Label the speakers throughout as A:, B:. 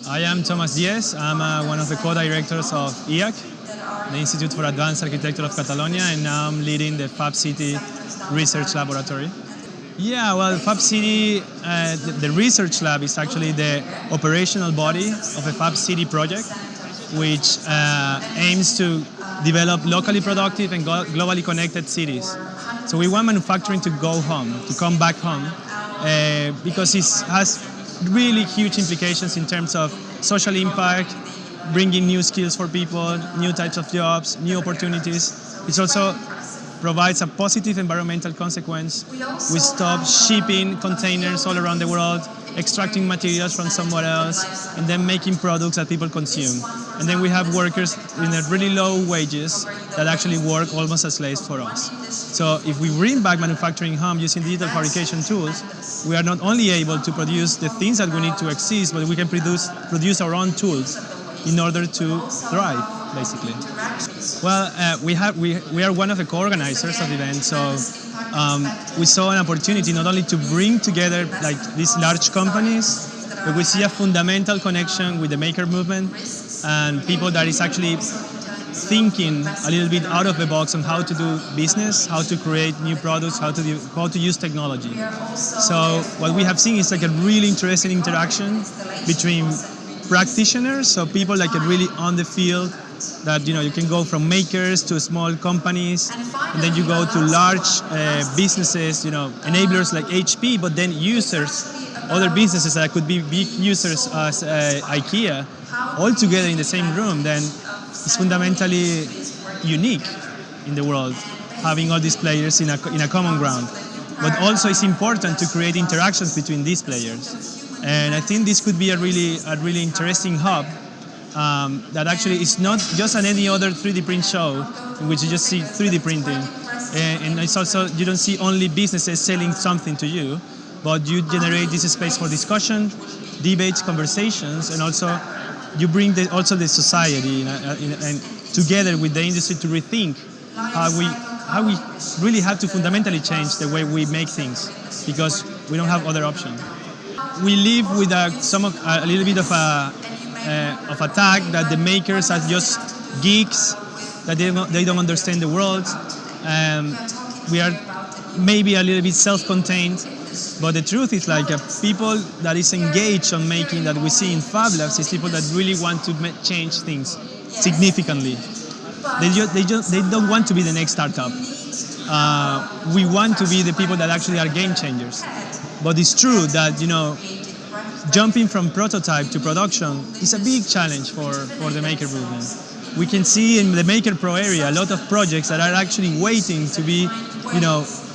A: I am Tomás Díez. I'm one of the co-directors of IAC, the Institute for Advanced Architecture of Catalonia, and now I'm leading the FabCity Research Laboratory. Yeah, well, FabCity, the research lab is actually the operational body of a FabCity project, which aims to develop locally productive and globally connected cities. So we want manufacturing to go home, to come back home, because it has really huge implications in terms of social impact, bringing new skills for people, new types of jobs, new opportunities. It also provides a positive environmental consequence. We stop shipping containers all around the world, extracting materials from somewhere else, and then making products that people consume. And then we have workers in a really low wages that actually work almost as slaves for us. So if we bring back manufacturing home using digital fabrication tools, we are not only able to produce the things that we need to exist, but we can produce our own tools in order to thrive, basically. Well, we are one of the co-organizers of the event, so we saw an opportunity not only to bring together like these large companies, but we see a fundamental connection with the maker movement and people that is actually thinking a little bit out of the box on how to do business, how to create new products, how to use technology. So what we have seen is like a really interesting interaction between practitioners, so people like really on the field, that you can go from makers to small companies, and then you go to large businesses, enablers like HP, but then users, other businesses that could be big users as IKEA, all together in the same room. Then it's fundamentally unique in the world, having all these players in a common ground. But also it's important to create interactions between these players. And I think this could be a really interesting hub that actually is not just an any other 3D print show in which you just see 3D printing. And it's also, you don't see only businesses selling something to you, but you generate this space for discussion, debates, conversations, and also you bring also the society and together with the industry to rethink how we really have to fundamentally change the way we make things, because we don't have other option. We live with a little bit of a tag that the makers are just geeks, that they don't understand the world. We are maybe a little bit self-contained, but the truth is like people that is engaged on making that we see in Fab Labs is people that really want to change things significantly. They don't want to be the next startup. We want to be the people that actually are game changers. But it's true that jumping from prototype to production is a big challenge for the maker movement. We can see in the Maker Pro area a lot of projects that are actually waiting to be,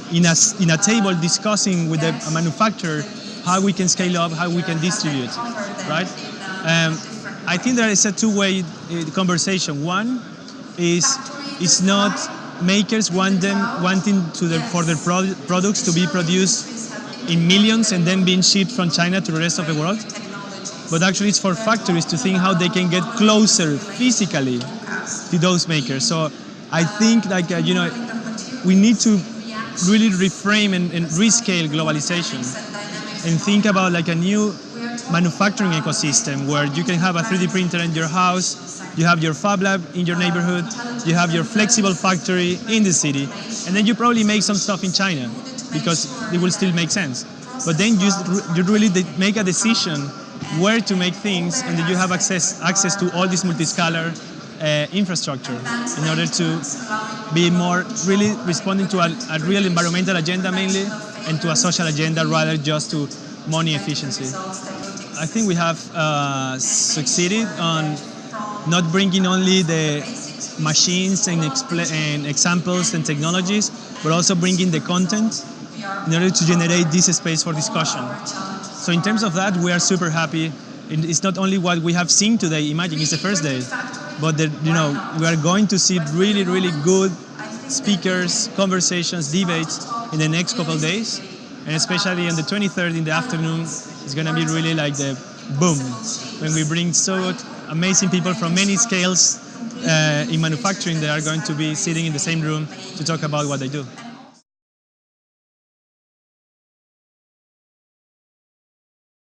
A: in a table discussing with the manufacturer how we can scale up, how we can distribute, right? I think there is a two-way conversation. One is it's not makers wanting for their products to be produced in millions and then being shipped from China to the rest of the world. But actually it's for factories to think how they can get closer physically to those makers. So I think we need to really reframe and rescale globalization and think about like a new manufacturing ecosystem where you can have a 3D printer in your house, you have your Fab Lab in your neighborhood, you have your flexible factory in the city, and then you probably make some stuff in China, because it will still make sense. But then you really make a decision where to make things, and then you have access to all this multi-scalar infrastructure in order to be more really responding to a real environmental agenda mainly, and to a social agenda rather just to money efficiency. I think we have succeeded on not bringing only the machines and examples and technologies, but also bringing the content in order to generate this space for discussion. So in terms of that, we are super happy. It's not only what we have seen today, imagine it's the first day, but we are going to see really, really good speakers, conversations, debates in the next couple of days. And especially on the 23rd in the afternoon, it's going to be really like the boom, when we bring so amazing people from many scales in manufacturing that are going to be sitting in the same room to talk about what they do.